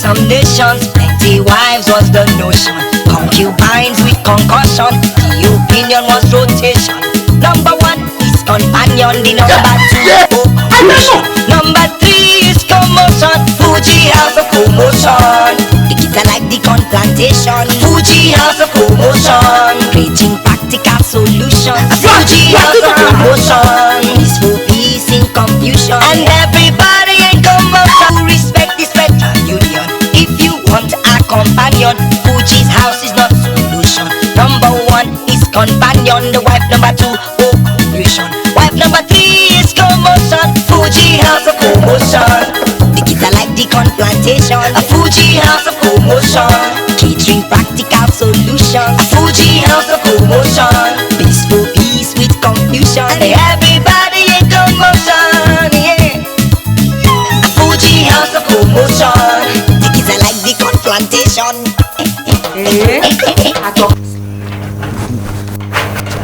some nations. Plenty wives was the notion. Concubines with concussion. The opinion was rotation. Number 1 is companion. The number 2 number 3 is commotion. Fuji House of commotion. The kids are like the corn plantation. Fuji House of commotion. Preaching practical solutions. Fuji House of commotion. Peaceful peace in confusion. And everybody in commotion. Respect the spectral union. If you want a companion, Fuji's house is not solution. Number 1 is companion. The wife number 2, confusion. Wife number 3 is commotion. Fuji House of commotion. The kids are like the corn plantation. A Fuji House of commotion. Catering practical solution. A Fuji House of commotion. Peaceful peace with confusion. And everybody in commotion, yeah. A Fuji House of commotion. The kids are like the corn plantation.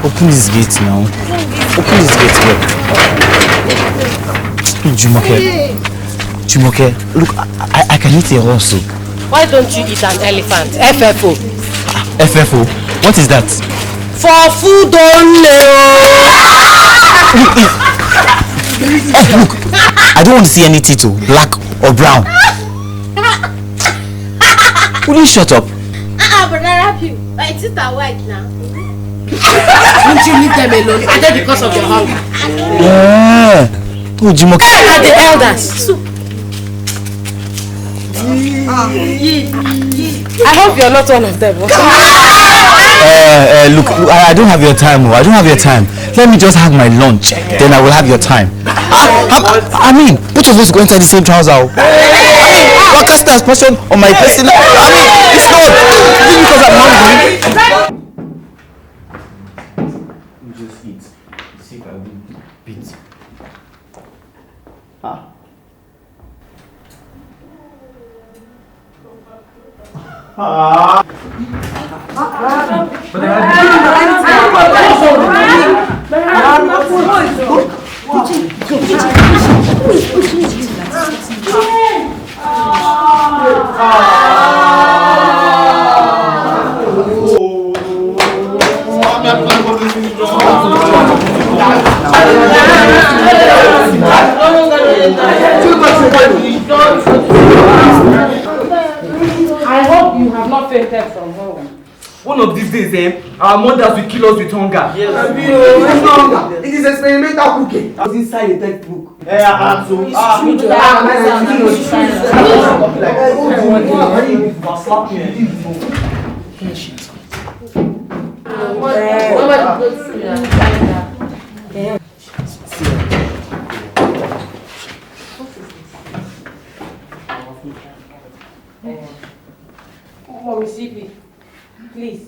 Open this gate now. Open this gate here. Jumoke, look, I can eat a horse. Why don't you eat an elephant? FFO. FFO? What is that? For food only. Look, I don't want to see any tito, black or brown. Will you shut up? But I rap you. My sister white now. Won't you leave them alone? Are they because of your hunger? Yeah. Oh, Jumoke. They are the elders. I hope you're not one of them. Look, I don't have your time. I don't have your time. Let me just have my lunch. Then I will have your time. I mean, both of us go inside the same trouser. I mean, what cast that portion on my personal? I mean, it's not. Is it because I'm hungry? Just eat. See if I will beat. I hope you have not fainted from hunger. One of these days, our mothers will kill us with hunger. Yes. It is experimental cooking. I was inside a textbook. Yeah, so Mommy CP, please.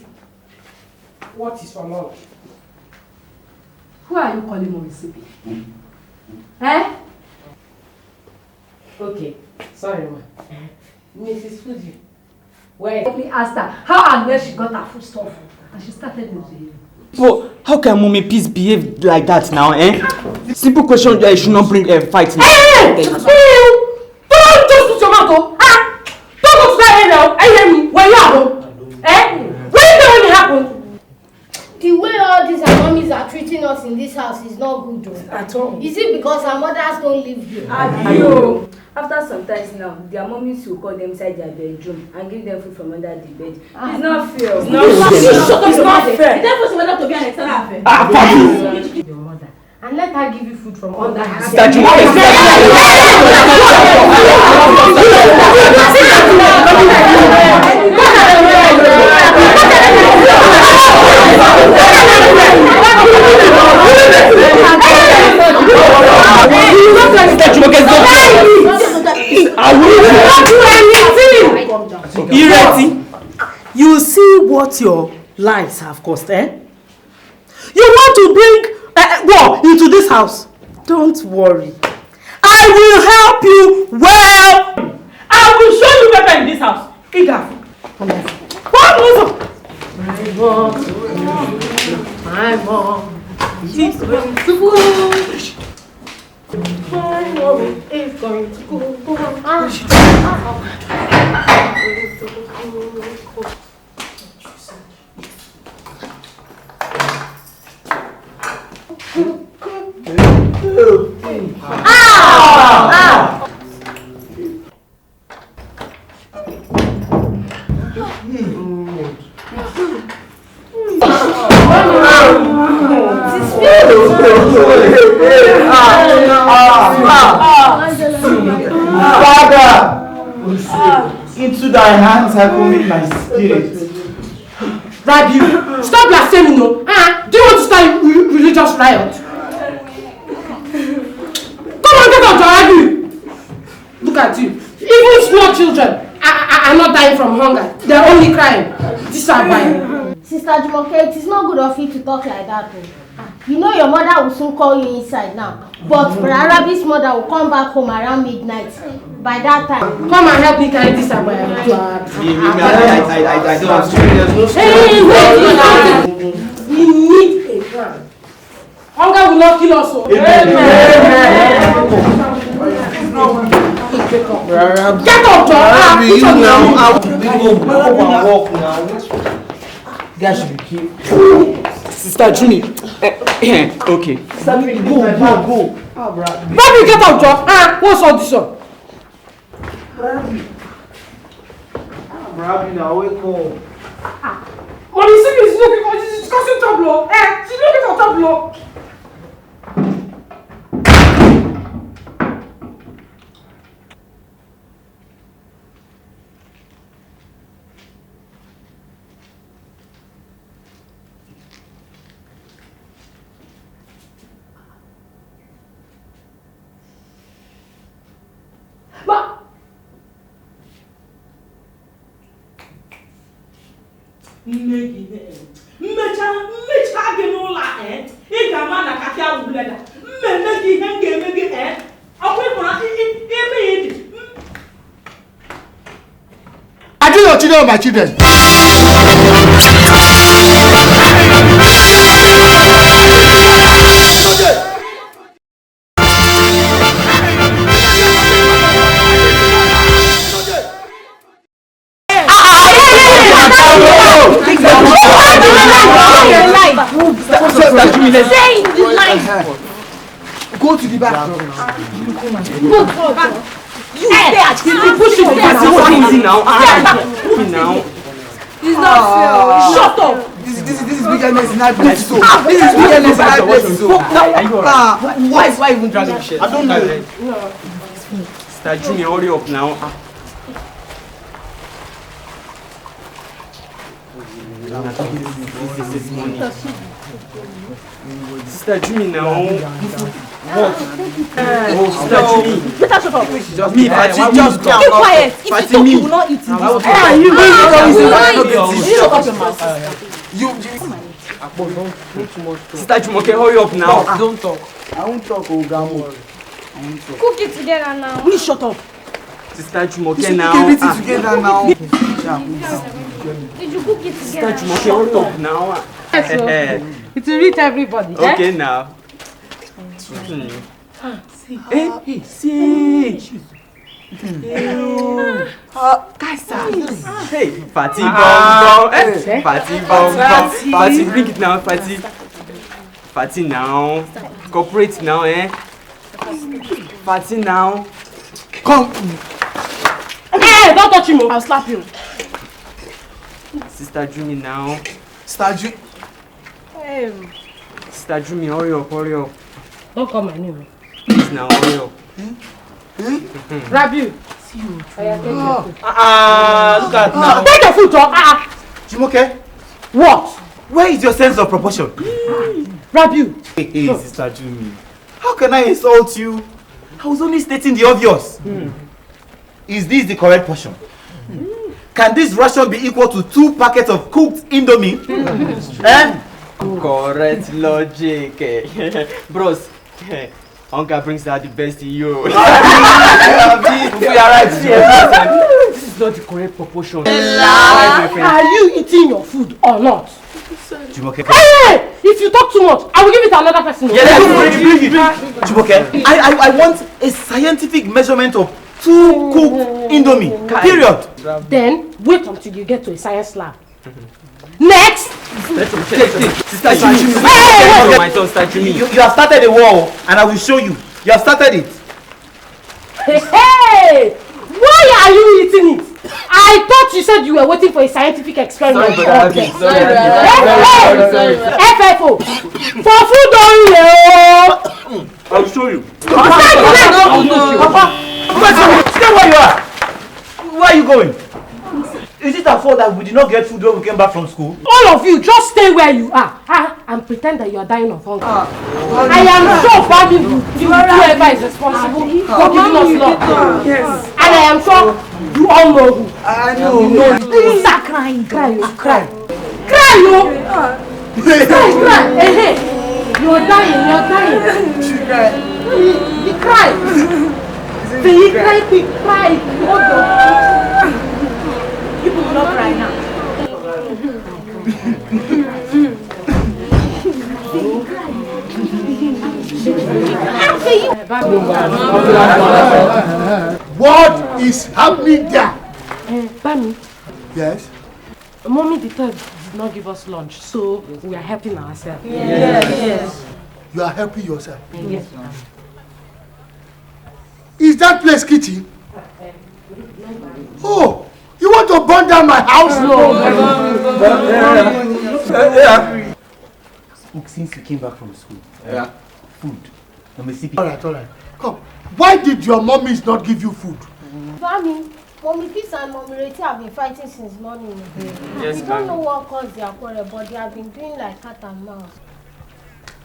What is for lunch? Who are you calling Mommy CP? Eh? Okay, sorry ma. Mrs. Fuji, where? Let me ask her how and where she got her food stuff and she started misbehaving. But how can Mommy Peace behave like that now, Simple question, you should not bring a fight now. Hey! Don't just put your mouth on! Don't go to that area! I hear me! Where you are? When did it happen? The way all these our mummies are treating us in this house is not good though. At all. Is it because our mothers don't live here? Adio. After some time now, their mummies will call them inside their bedroom and give them food from under the bed. It's not fair. It's not fair. Is that supposed to be an external affair? Your mother. And let her give you food from under her bed. You see what your lies have cost, You want to bring war into this house? Don't worry. I will help you well. I will show you better in this house. Iga. My mom. She's going to school. My mom is going to school. Father, into thy hands I commit my spirit. Rabiu, stop blaspheming, no? Do you want to start a religious riot? Come on, get out, Rabiu! Look at you. Even small children are not dying from hunger. They're only crying. This is why. Sister Jumoke, it is not good of you to talk like that. You know your mother will soon call you inside now. But Rabi's mother will come back home around midnight. By that time, come and help me carry this away. I don't have to. Hey, wait! We need a plan. Hunger will not kill us. Get up, John! Guys should be killed. Sister Juni. Okay. Sister Juni, go. Baby, get out, John! What's all this one? Rabi, now wake up. Mommy, see me, she's looking for, she's causing trouble. She's looking for trouble. mmecha gị n'ụlọ ị ga-ama na kaki awụleda mmemme gị ihe m ga-eme gị ọkwa ịmụrụ ebe ya dị. I do your children or my children. Go to the back. You stay at home. Push it now. It's not fair. Shut up. This is wickedness in high places. This is wickedness in high places. Why even dragging shit? I don't know. Sister Junior, hurry up now. This is money. Sister Juni now. What? Sister Juni. Better shut up. Me, Fati, just keep quiet. If you talk, you will not eat it. You shut up your mouth. Sister Jumoke, hurry up now. Don't talk. I won't talk, Ogamo. cook it together now. Please shut up. Sister Jumoke now. Keep everything together now. Did you cook it Sister together? Jumoke, hurry up now. It will reach everybody. Okay now. Hey, see. Hey, Fati bong. Fati bong. Fati, bring it now, Fati. Fati now. Cooperate now, Fati now. Come. Hey, don't touch him. I'll slap you. Sister Jumi now. Start you. Sister Jumi, hurry up. Don't call my name. Please now, hurry up. Grab you. Look at now. Take your foot Jumoke, What? where is your sense of proportion? Grab you. Hey, Sister Jumi. How can I insult you? I was only stating the obvious. Is this the correct portion? Can this ration be equal to 2 packets of cooked Indomie? Correct logic. Bros, Uncle brings out the best in you. We are right here. This is not the correct proportion. Are you eating your food or not? Jumoke. Hey! If you talk too much, I will give it to another person. Jumoke, I want a scientific measurement of 2 cooked indomie. Period. Then wait until you get to a science lab. Next! Sister Jimmy. My son, Sister Jimmy. You have started a war and I will show you. You have started it. Hey! Why are you eating it? I thought you said you were waiting for a scientific experiment. Sorry. FFO! For food only! I'll show you. Papa! Stay where you are. Where are you going? Is it our fault that we did not get food when we came back from school? All of you, just stay where you are and pretend that you are dying of hunger. I am sure whoever is responsible for giving us love. Yes. And I am sure you all know who. I know. You start crying. Cry, yo. Cry. You're dying. You cry. You cry. Hold on. You will not cry now. What is happening there? Bami. Yes? Mommy did not give us lunch, so we are helping ourselves. Yes. You are helping yourself? Yes. Is that place kitchen? Oh, you want to burn down my house? No. Since you came back from school, food. All right. Come. Why did your mummies not give you food? Mommy, Mommy Peace and Mommy Reti have been fighting since morning. Yes, we don't know what caused their quarrel, but they have been doing like cat and mouse.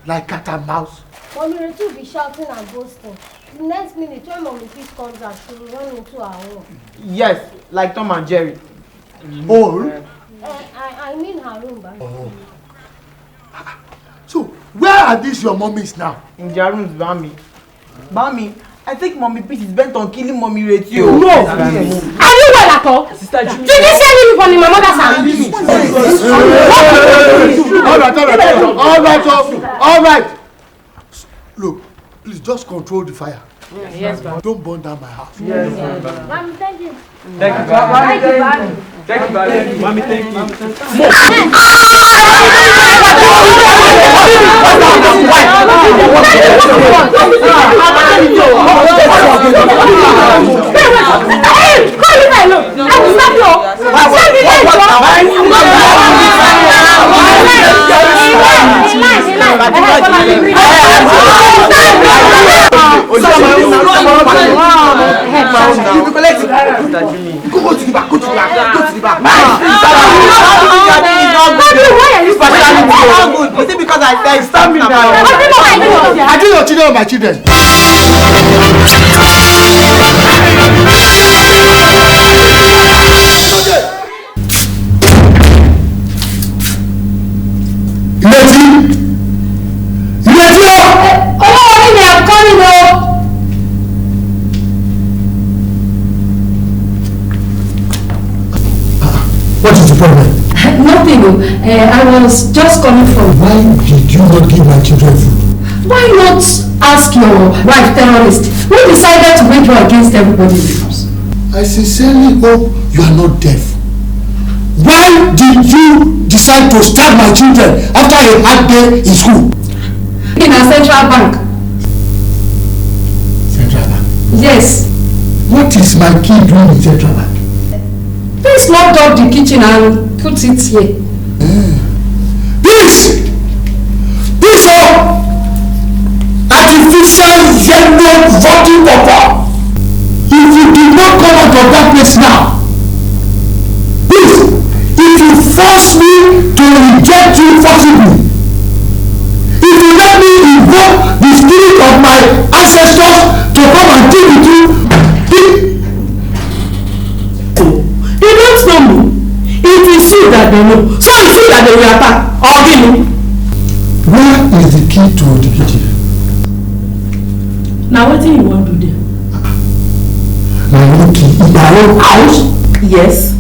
Like cat and mouse? Mommy Reti will be shouting and boasting. The next minute, when Mommy Peace comes out, she will run into her home. Yes, like Tom and Jerry. Oh? I mean her room, Bami. Oh. So, where are these your mummies now? In their rooms, Bami, I think Mommy Peace is bent on killing Mommy Reti. No! Are you well at all? Sister Jimmy. Did you say you from my mother's house? All right. Look, please just control the fire. Yes, Bami. Don't burn down my house. Yes, Bami, thank you. Thank you, Bami. Thank you, Bami. Thank you. Go to the back. Is it because I said stop me now? I do your children or my children? What is the problem? Nothing. I was just coming from. Why did you not give my children food? Why not ask your wife, terrorist, who decided to wage war against everybody in the house? I sincerely hope you are not deaf. Why did you decide to stab my children after a hard day in school? In a central bank. Central bank? Yes. What is my kid doing in central bank? Please lock up the kitchen and put it here. Please! Artificial yellow voting papa! If you did not come out of that place now, please, if you force me to reject you forcibly, if you let me invoke the spirit of my ancestors to come and deal with you, you don't know me. It is you that they know. So it's you that they will attack. Or give me. Where is the key to the kitchen? Now what do you want to do? My own key in my own house? Yes.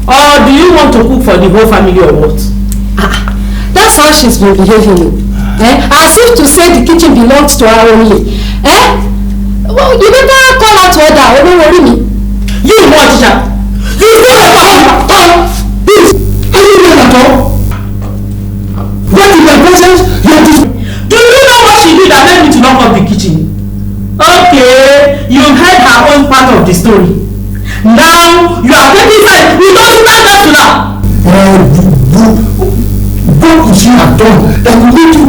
Or do you want to cook for the whole family or what? That's how she's been behaving. As if to say the kitchen belongs to her only. Well, you better call out to order. Don't worry me. You what, teacher? You know about this. Are you real at all? What in my presence? You have to. Do you know what she did that led me to knock up the kitchen? Okay, you heard her own part of the story. Now you are taking side. You don't stand up to that. What could she have done that would lead you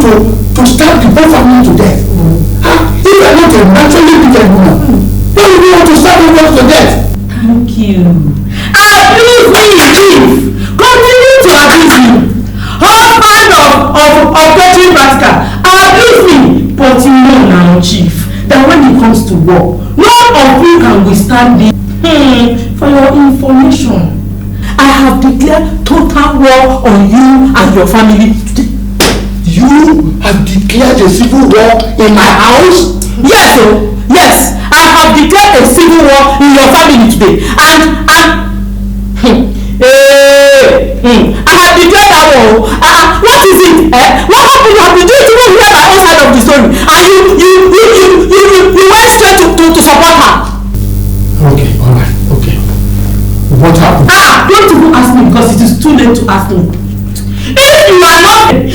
to stab the whole family to death? If you are not a naturally wicked woman, why would you want to stab everyone to death? Thank you. Abuse me, Chief. Continue to abuse me. Husband of touching practical. Abuse me. But you know now, Chief, that when it comes to war, none of you can withstand me. For your information, I have declared total war on you and your family today. You have declared a civil war in my house? Yes, oh, yes. I have declared a civil war in your family today. And I have declared that war. What is it? What happened? You have been doing to hear my own side of the story. And you went straight to support her. Okay, alright, okay. What happened? Don't even ask me because it is too late to ask me. If you are not me,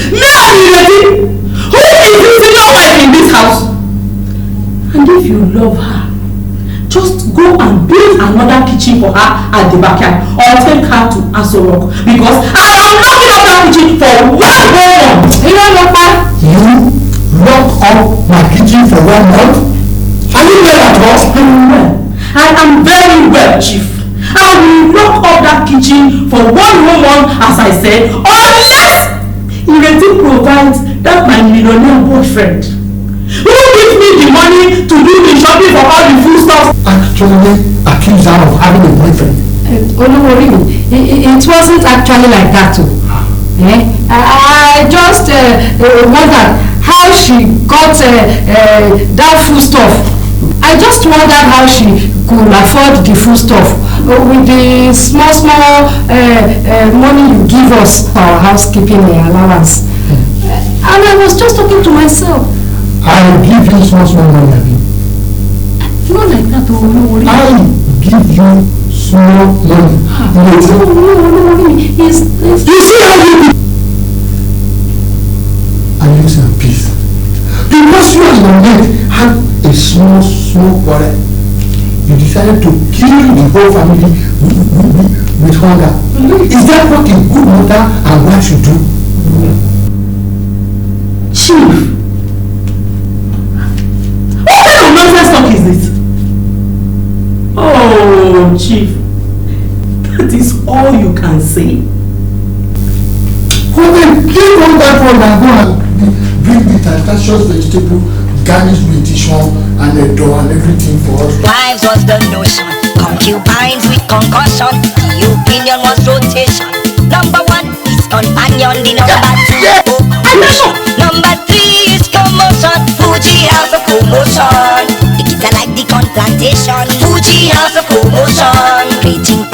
who is the senior wife in this house? And if you love her, just go and build another kitchen for her at the backyard or take her to Aso Rock because I am locking up that kitchen for 1 month. You know what, Papa? You lock up my kitchen for 1 month? Are you well at all? I'm well. I am very well, Chief. I will lock up that kitchen for 1 whole month, as I said, unless Ireti provides that my millionaire boyfriend who gives me the money to do the shopping for all the food stuff. Actually accused her of having a boyfriend. Don't worry me. It wasn't actually like that too. I just wondered how she got that food stuff. I just wondered how she could afford the food stuff with the small money you give us for our housekeeping allowance. And I was just talking to myself. I give you small money, Abi. Not like that, no worry. I give you small money. No worry. You see how you are using peace. Because you and your mate had a small quarrel, you decided to kill the whole family with hunger. Is that what a good mother and wife should do? Chief, what kind of nonsense talk is this? Oh, Chief, that is all you can say? Well then, leave all that one and go and bring the tantasious vegetable, garnish with tishon and a dough and everything for us. Wives was the notion, concubines with concussion. The opinion was rotation. Number 1 is companion, the number 2 occupation. Number 3 is commotion, Fuji House of commotion. The kids are like the corn plantation, Fuji House of commotion. Preaching